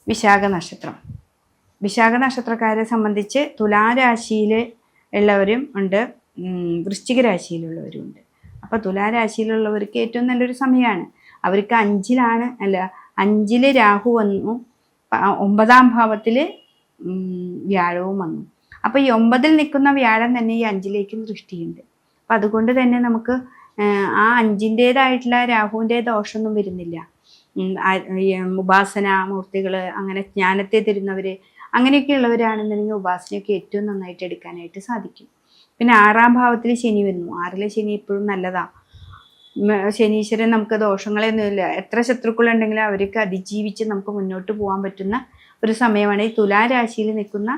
വിശാഖ നക്ഷത്രം. വിശാഖ നക്ഷത്രക്കാരെ സംബന്ധിച്ച് തുലാരാശിയിൽ ഉള്ളവരും ഉണ്ട്, വൃശ്ചിക രാശിയിലുള്ളവരും ഉണ്ട്. അപ്പോൾ തുലാരാശിയിലുള്ളവർക്ക് ഏറ്റവും നല്ലൊരു സമയമാണ്. അവർക്ക് അഞ്ചിൽ രാഹു വന്നു, 9ാം ഭാവത്തിൽ വ്യാഴവും വന്നു. അപ്പോൾ ഈ 9ൽ നിൽക്കുന്ന വ്യാഴം തന്നെ ഈ 5ലേക്കും ദൃഷ്ടിയുണ്ട്. അപ്പം അതുകൊണ്ട് തന്നെ നമുക്ക് ആ 5ൻ്റേതായിട്ടുള്ള രാഹുവിൻ്റെ ദോഷമൊന്നും വരുന്നില്ല. ഉപാസന മൂർത്തികൾ, അങ്ങനെ ജ്ഞാനത്തെ തരുന്നവർ, അങ്ങനെയൊക്കെ ഉള്ളവരാണെന്നുണ്ടെങ്കിൽ ഉപാസനയൊക്കെ ഏറ്റവും നന്നായിട്ട് എടുക്കാനായിട്ട് സാധിക്കും. പിന്നെ 6ാം ഭാവത്തിൽ ശനി വരുന്നു. 6ലെ ശനി എപ്പോഴും നല്ലതാണ്. ശനീശ്വരൻ നമുക്ക് ദോഷങ്ങളൊന്നുമില്ല. എത്ര ശത്രുക്കളുണ്ടെങ്കിലും അവർക്ക് അതിജീവിച്ച് നമുക്ക് മുന്നോട്ട് പോകാൻ പറ്റുന്ന ഒരു സമയമാണ് ഈ തുലാരാശിയിൽ നിൽക്കുന്ന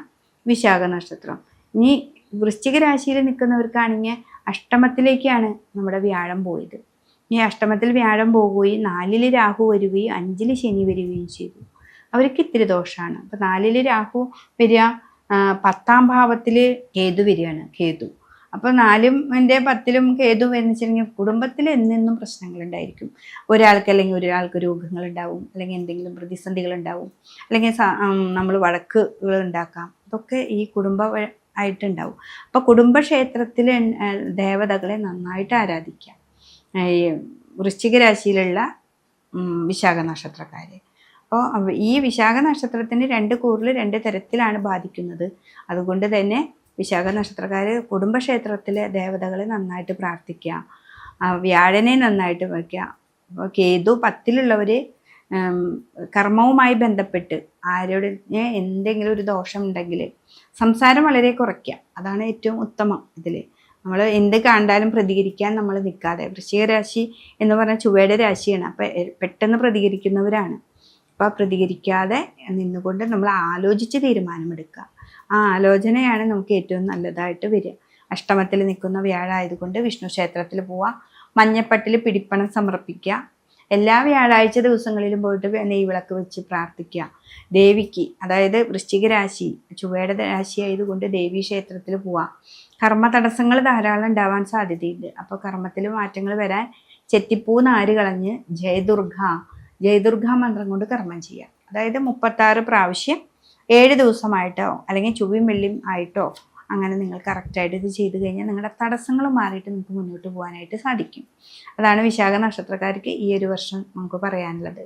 വിശാഖ നക്ഷത്രം. ഇനി വൃശ്ചിക രാശിയിൽ നിൽക്കുന്നവർക്കാണെങ്കിൽ അഷ്ടമത്തിലേക്കാണ് നമ്മുടെ വ്യാഴം പോയത്. ഈ അഷ്ടമത്തിൽ വ്യാഴം പോവുകയും 4ൽ രാഹു വരികയും 5ൽ ശനി വരികയും ചെയ്തു. അവർക്ക് ഇത്തിരി ദോഷമാണ്. അപ്പം 4ൽ രാഹു വരിക, 10ാം ഭാവത്തിൽ കേതു വരികയാണ്. കേതു അപ്പോൾ 4ലും 10ലും കേതു വെച്ചിട്ടുണ്ടെങ്കിൽ കുടുംബത്തിൽ എന്നെന്നും പ്രശ്നങ്ങളുണ്ടായിരിക്കും. ഒരാൾക്ക് അല്ലെങ്കിൽ ഒരാൾക്ക് രോഗങ്ങളുണ്ടാവും, അല്ലെങ്കിൽ എന്തെങ്കിലും പ്രതിസന്ധികളുണ്ടാവും, അല്ലെങ്കിൽ നമ്മൾ വഴക്കുകൾ ഉണ്ടാക്കാം. ഇതൊക്കെ ഈ ആയിട്ടുണ്ടാവും. അപ്പോൾ കുടുംബക്ഷേത്രത്തിൽ ദേവതകളെ നന്നായിട്ട് ആരാധിക്കാം ഈ വൃശ്ചിക രാശിയിലുള്ള വിശാഖ നക്ഷത്രക്കാർ. അപ്പോൾ ഈ വിശാഖ നക്ഷത്രത്തിന് 2 കൂറിൽ 2 തരത്തിലാണ് ബാധിക്കുന്നത്. അതുകൊണ്ട് തന്നെ വിശാഖ നക്ഷത്രക്കാർ കുടുംബക്ഷേത്രത്തിലെ ദേവതകളെ നന്നായിട്ട് പ്രാർത്ഥിക്കുക, വ്യാഴനെ നന്നായിട്ട് വയ്ക്കുക. അപ്പോൾ കേതു 10ലുള്ളവർ കർമ്മവുമായി ബന്ധപ്പെട്ട് ആരോട് എന്തെങ്കിലും ഒരു ദോഷം ഉണ്ടെങ്കിൽ സംസാരം വളരെ കുറയ്ക്കുക. അതാണ് ഏറ്റവും ഉത്തമം. ഇതിൽ നമ്മൾ എന്ത് കണ്ടാലും പ്രതികരിക്കാൻ നമ്മൾ നിൽക്കാതെ, വൃശ്ചിക രാശി എന്ന് പറഞ്ഞാൽ ചൊവ്വയുടെ രാശിയാണ്. അപ്പം പെട്ടെന്ന് പ്രതികരിക്കുന്നവരാണ്. അപ്പോൾ പ്രതികരിക്കാതെ നിന്നുകൊണ്ട് നമ്മൾ ആലോചിച്ച് തീരുമാനമെടുക്കുക. ആ ആലോചനയാണ് നമുക്ക് ഏറ്റവും നല്ലതായിട്ട് വരിക. അഷ്ടമത്തിൽ നിൽക്കുന്ന വ്യാഴായതുകൊണ്ട് വിഷ്ണു ക്ഷേത്രത്തിൽ പോവുക, മഞ്ഞപ്പട്ടിൽ പിടിപ്പണം സമർപ്പിക്കുക. എല്ലാ വ്യാഴാഴ്ച ദിവസങ്ങളിലും പോയിട്ട് നെയ്വിളക്ക് വെച്ച് പ്രാർത്ഥിക്കുക. ദേവിക്ക്, അതായത് വൃശ്ചിക രാശി ചൊവ്വയുടെ രാശി ആയതുകൊണ്ട് ദേവീ ക്ഷേത്രത്തിൽ പോവുക. കർമ്മ തടസ്സങ്ങൾ ധാരാളം ഉണ്ടാവാൻ സാധ്യതയുണ്ട്. അപ്പോൾ കർമ്മത്തിൽ മാറ്റങ്ങൾ വരാൻ ചെത്തിപ്പൂ നാര് കളഞ്ഞ് ജയദുർഗ മന്ത്രം കൊണ്ട് കർമ്മം ചെയ്യുക. അതായത് 36 പ്രാവശ്യം 7 ദിവസമായിട്ടോ അല്ലെങ്കിൽ ചൊവ്വയും വെള്ളിയും ആയിട്ടോ അങ്ങനെ നിങ്ങൾ കറക്റ്റായിട്ട് ഇത് ചെയ്ത് കഴിഞ്ഞാൽ നിങ്ങളുടെ തടസ്സങ്ങൾ മാറിയിട്ട് നിങ്ങൾക്ക് മുന്നോട്ട് പോകാനായിട്ട് സാധിക്കും. അതാണ് വിശാഖ നക്ഷത്രക്കാർക്ക് ഈ ഒരു വർഷം നമുക്ക് പറയാനുള്ളത്.